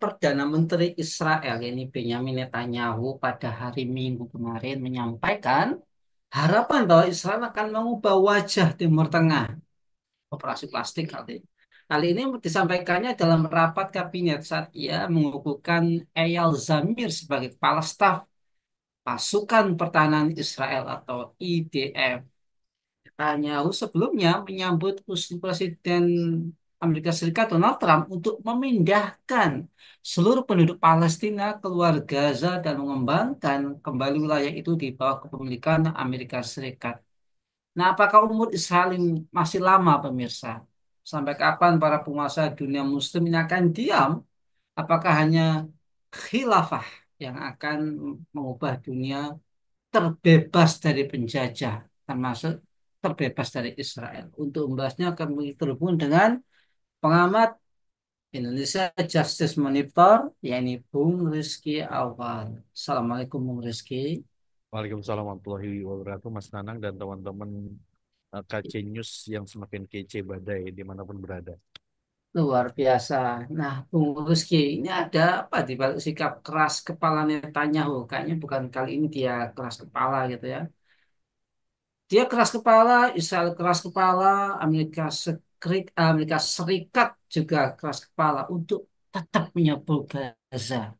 Perdana Menteri Israel, ini Benyamin Netanyahu, pada hari Minggu kemarin menyampaikan harapan bahwa Israel akan mengubah wajah Timur Tengah. Operasi plastik kali ini disampaikannya dalam rapat kabinet saat ia mengukuhkan Eyal Zamir sebagai kepala staf pasukan pertahanan Israel atau IDF. Netanyahu sebelumnya menyambut usul Presiden Amerika Serikat Donald Trump untuk memindahkan seluruh penduduk Palestina keluar Gaza dan mengembangkan kembali wilayah itu di bawah kepemilikan Amerika Serikat. Nah, apakah umur Israel ini masih lama, pemirsa? Sampai kapan para penguasa dunia Muslim ini akan diam? Apakah hanya khilafah yang akan mengubah dunia terbebas dari penjajah, termasuk terbebas dari Israel? Untuk membahasnya akan terhubung dengan pengamat Indonesia Justice Monitor, yakni Bung Rizky Awal. Assalamualaikum, Bung Rizky. Waalaikumsalam warahmatullahi wabarakatuh, Mas Nanang dan teman-teman KC News yang semakin kece badai dimanapun berada. Luar biasa. Nah, Bung Rizky, ini ada apa di balik sikap keras kepala Netanyahu? Kayaknya bukan kali ini dia keras kepala gitu ya. Dia keras kepala, Israel keras kepala, Amerika Serikat juga keras kepala untuk tetap menyerbu Gaza.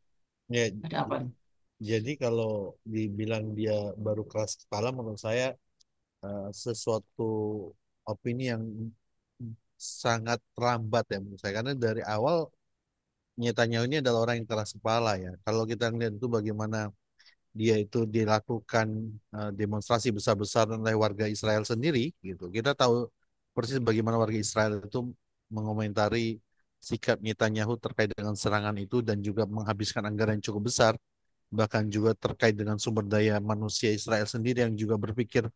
Ya, Ada apa nih? jadi kalau dibilang dia baru keras kepala, menurut saya sesuatu opini yang sangat terlambat ya menurut saya. Karena dari awal Netanyahu ini adalah orang yang keras kepala ya. Kalau kita lihat itu bagaimana dia itu dilakukan demonstrasi besar-besaran oleh warga Israel sendiri gitu. Kita tahu persis bagaimana warga Israel itu mengomentari sikap Netanyahu terkait dengan serangan itu dan juga menghabiskan anggaran yang cukup besar, bahkan juga terkait dengan sumber daya manusia Israel sendiri yang juga berpikir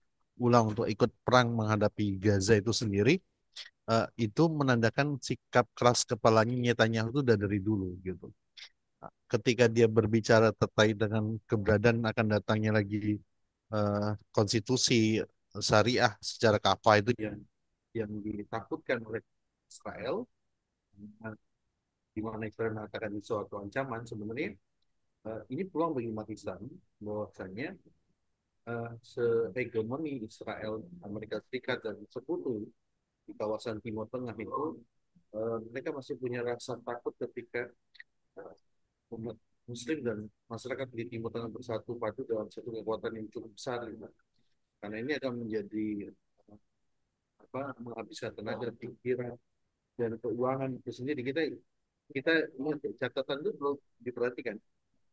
ulang untuk ikut perang menghadapi Gaza itu sendiri. Itu menandakan sikap keras kepalanya Netanyahu itu udah dari dulu gitu. Ketika dia berbicara terkait dengan keberadaan akan datangnya lagi konstitusi syariah secara kafah itu yang ditakutkan oleh Israel, di mana Israel mengatakan itu suatu ancaman, sebenarnya ini peluang bagi umat Islam bahwasanya sehegemoni Israel, Amerika Serikat dan sekutu di kawasan Timur Tengah itu mereka masih punya rasa takut ketika umat Muslim dan masyarakat di Timur Tengah bersatu padu dalam satu kekuatan yang cukup besar gitu. Karena ini akan menjadi menghabiskan tenaga, pikiran dan keuangan itu sendiri. Kita lihat catatan itu perlu diperhatikan.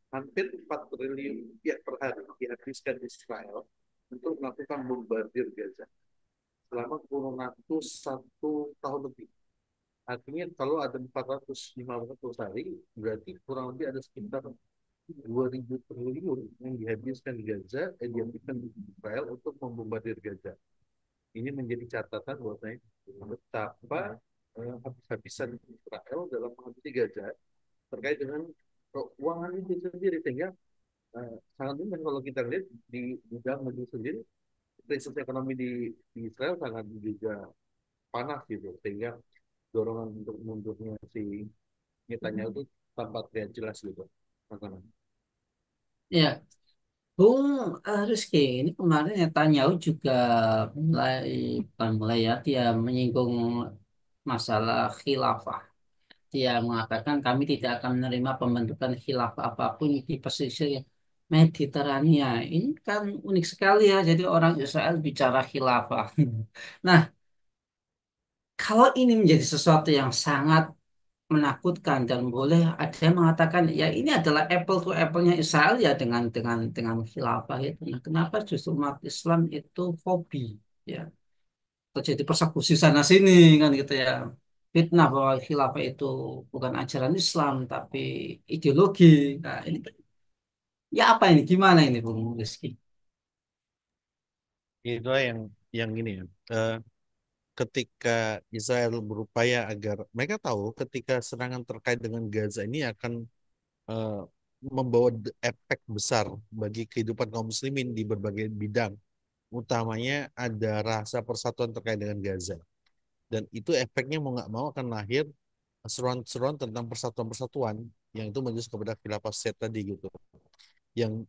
Hampir 4 triliun rupiah per hari dihabiskan Israel untuk melakukan bombardir Gaza selama kurun waktu 1 tahun lebih. Artinya kalau ada 450 hari, berarti kurang lebih ada sekitar 2.000 triliun yang dihabiskan di Gaza, dihabiskan di Israel untuk membombardir Gaza. Ini menjadi catatan bahwasanya betapa habis-habisan Israel dalam menghadapi Gaza terkait dengan keuangan itu sendiri, sehingga sangat mungkin kalau kita lihat di dalam negeri sendiri krisis ekonomi di Israel sangat juga panas gitu, sehingga dorongan untuk mundurnya si Netanyahu itu tampak tidak jelas gitu. Makanan. Ya, Bung Rizky, ini kemarin Netanyahu juga mulai, bukan mulai ya, dia menyinggung masalah khilafah. Dia mengatakan kami tidak akan menerima pembentukan khilafah apapun di pesisir Mediterania. Ini kan unik sekali ya. Jadi orang Israel bicara khilafah. Nah, kalau ini menjadi sesuatu yang sangat menakutkan dan boleh ada yang mengatakan ya ini adalah apple to apple-nya Israel ya dengan khilafah itu. Nah, kenapa justru umat Islam itu fobi ya? Terjadi persekusi sana sini kan gitu ya, fitnah bahwa khilafah itu bukan ajaran Islam tapi ideologi. Nah ini ya apa ini, gimana ini Bung Rizky? Itu yang gini ya. Eh, Ketika Israel berupaya agar mereka tahu ketika serangan terkait dengan Gaza ini akan eh, membawa efek besar bagi kehidupan kaum muslimin di berbagai bidang. Utamanya ada rasa persatuan terkait dengan Gaza. Dan itu efeknya mau nggak mau akan lahir seruan-seruan tentang persatuan-persatuan. yang itu menjurus kepada khilafah state tadi gitu, yang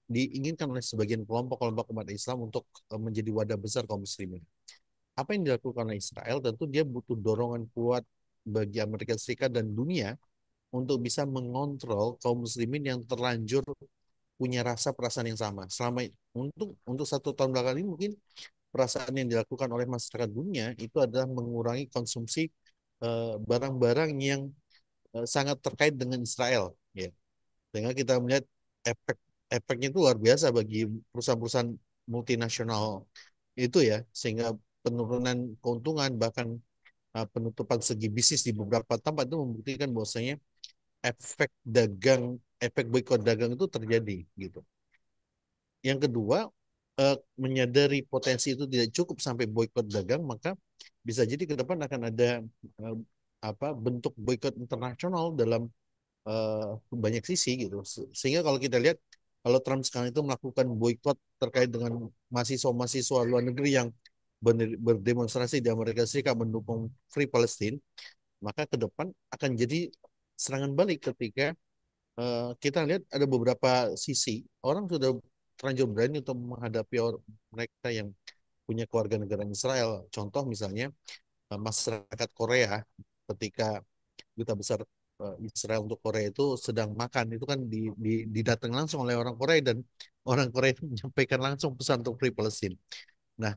diinginkan oleh sebagian kelompok-kelompok umat Islam untuk menjadi wadah besar kaum muslimin. Apa yang dilakukan oleh Israel, tentu dia butuh dorongan kuat bagi Amerika Serikat dan dunia untuk bisa mengontrol kaum muslimin yang terlanjur punya rasa perasaan yang sama. Selama untuk 1 tahun belakangan ini mungkin perasaan yang dilakukan oleh masyarakat dunia itu adalah mengurangi konsumsi barang-barang yang sangat terkait dengan Israel, ya. Sehingga kita melihat efek efeknya itu luar biasa bagi perusahaan-perusahaan multinasional itu, ya, sehingga penurunan keuntungan bahkan penutupan segi bisnis di beberapa tempat itu membuktikan bahwasanya efek boikot dagang itu terjadi gitu. Yang kedua, menyadari potensi itu tidak cukup sampai boikot dagang, maka bisa jadi ke depan akan ada eh, bentuk boikot internasional dalam banyak sisi gitu. Sehingga kalau kita lihat, kalau Trump sekarang itu melakukan boikot terkait dengan mahasiswa-mahasiswa luar negeri yang berdemonstrasi di Amerika Serikat mendukung Free Palestine, maka ke depan akan jadi serangan balik ketika kita lihat ada beberapa sisi orang sudah terlanjur berani untuk menghadapi mereka yang punya keluarga negara Israel. Contoh misalnya masyarakat Korea ketika duta besar Israel untuk Korea itu sedang makan, itu kan didatang langsung oleh orang Korea, dan orang Korea itu menyampaikan langsung pesan untuk Free Palestine. Nah,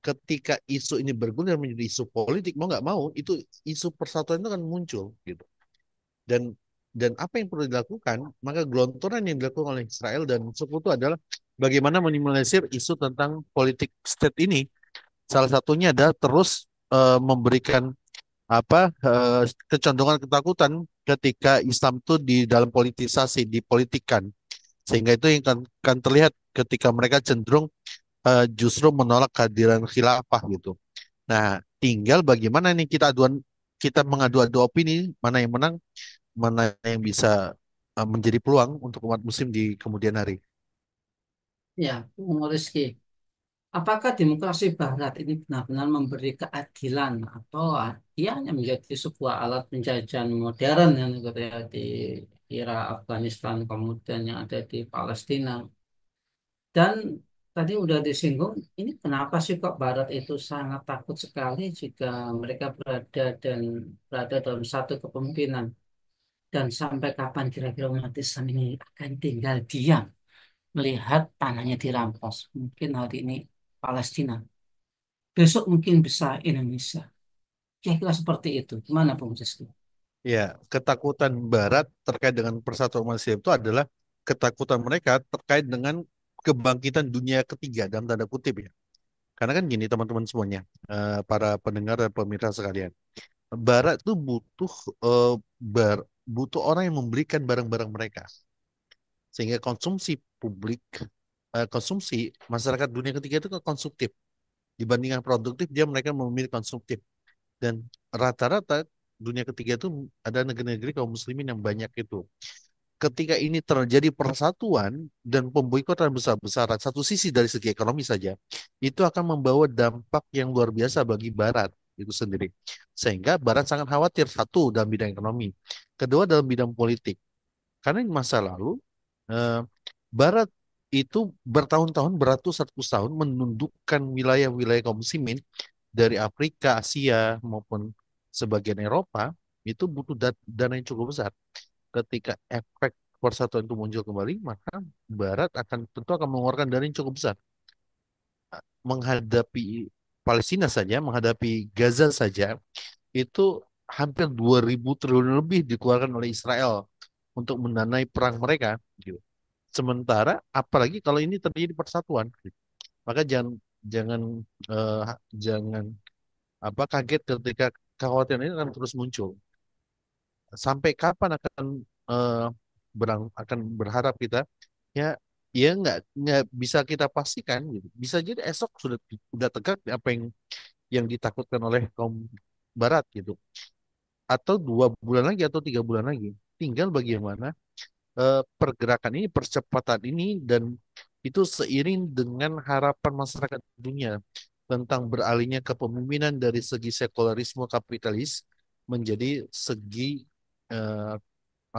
ketika isu ini bergulir menjadi isu politik, mau nggak mau itu isu persatuan itu akan muncul gitu. Dan dan apa yang perlu dilakukan, maka gelontoran yang dilakukan oleh Israel dan sekutu adalah bagaimana minimalisir isu tentang politik state ini. Salah satunya adalah terus memberikan kecondongan ketakutan ketika Islam itu di dalam politisasi, dipolitikan, sehingga itu yang akan terlihat ketika mereka cenderung justru menolak kehadiran khilafah gitu. Nah, tinggal bagaimana nih kita mengadu-adu opini, mana yang menang, mana yang bisa menjadi peluang untuk umat muslim di kemudian hari. Ya, Bung Rizky. Apakah demokrasi Barat ini benar-benar memberi keadilan atau dia hanya menjadi sebuah alat penjajahan modern yang gitu ya, di era Afghanistan kemudian yang ada di Palestina. Dan tadi udah disinggung, ini kenapa sih kok Barat itu sangat takut sekali jika mereka berada dalam satu kepemimpinan, dan sampai kapan kira-kira umat Islam ini akan tinggal diam melihat tanahnya dirampas. Mungkin hari ini Palestina, besok mungkin bisa Indonesia. Kira-kira seperti itu. Gimana Bung Rizky? Ya, ketakutan Barat terkait dengan persatuan manusia itu adalah ketakutan mereka terkait dengan kebangkitan dunia ketiga dalam tanda kutip, ya. Karena kan gini teman-teman semuanya, para pendengar dan pemirsa sekalian, Barat tuh eh, butuh orang yang membelikan barang-barang mereka, sehingga konsumsi masyarakat dunia ketiga itu konsumtif dibandingkan produktif, mereka memilih konsumtif. Dan rata-rata dunia ketiga itu ada negeri-negeri kaum muslimin yang banyak itu. Ketika ini terjadi persatuan dan pemboikotan besar-besaran, satu sisi dari segi ekonomi saja, itu akan membawa dampak yang luar biasa bagi Barat itu sendiri. Sehingga Barat sangat khawatir, satu dalam bidang ekonomi, kedua dalam bidang politik. Karena di masa lalu, eh, Barat itu bertahun-tahun, beratus-ratus tahun menundukkan wilayah-wilayah kaum muslimin dari Afrika, Asia maupun sebagian Eropa, itu butuh dana yang cukup besar. Ketika efek persatuan itu muncul kembali, maka Barat tentu akan mengeluarkan dana yang cukup besar. Menghadapi Palestina saja, menghadapi Gaza saja, itu hampir 2.000 triliun lebih dikeluarkan oleh Israel untuk mendanai perang mereka, gitu. Sementara apalagi kalau ini terjadi persatuan, gitu. Maka jangan jangan eh, jangan kaget ketika kekhawatiran ini akan terus muncul. Sampai kapan eh, akan berharap kita, ya, ya nggak bisa kita pastikan gitu. Bisa jadi esok sudah tegak apa yang ditakutkan oleh kaum Barat gitu, atau 2 bulan lagi atau 3 bulan lagi. Tinggal bagaimana pergerakan ini, percepatan ini, dan itu seiring dengan harapan masyarakat dunia tentang beralihnya kepemimpinan dari segi sekularisme kapitalis menjadi segi eh,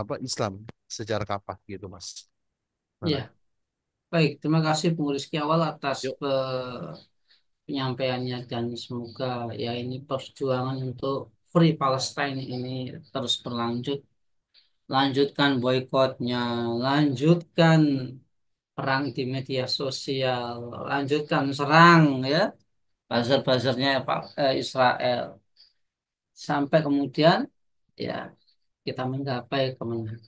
apa Islam secara kapah gitu Mas. Ya, Nah, baik. Terima kasih Bung Rizky awal atas yuk, penyampaiannya dan semoga ya ini perjuangan untuk Free Palestine ini terus berlanjut. Lanjutkan boikotnya, lanjutkan perang di media sosial, lanjutkan serang ya buzzer-buzzernya Pak Israel sampai kemudian ya kita menggapai kemenangan.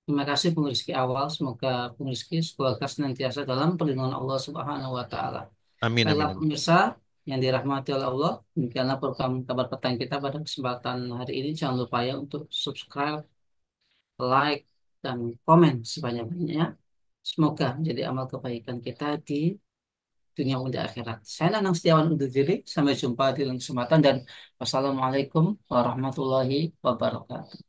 Terima kasih Bung Rizky awal. Semoga Bung Rizky semoga senantiasa dalam perlindungan Allah Subhanahu wa taala. amin Baiklah amin amin. pemirsa yang dirahmati oleh Allah, demikianlah program kabar petang kita pada kesempatan hari ini. Jangan lupa ya untuk subscribe, like, dan komen sebanyak-banyaknya. Semoga menjadi amal kebaikan kita di dunia dan di akhirat. Saya Nanang Setiawan undur diri. Sampai jumpa di lain kesempatan dan wassalamualaikum warahmatullahi wabarakatuh.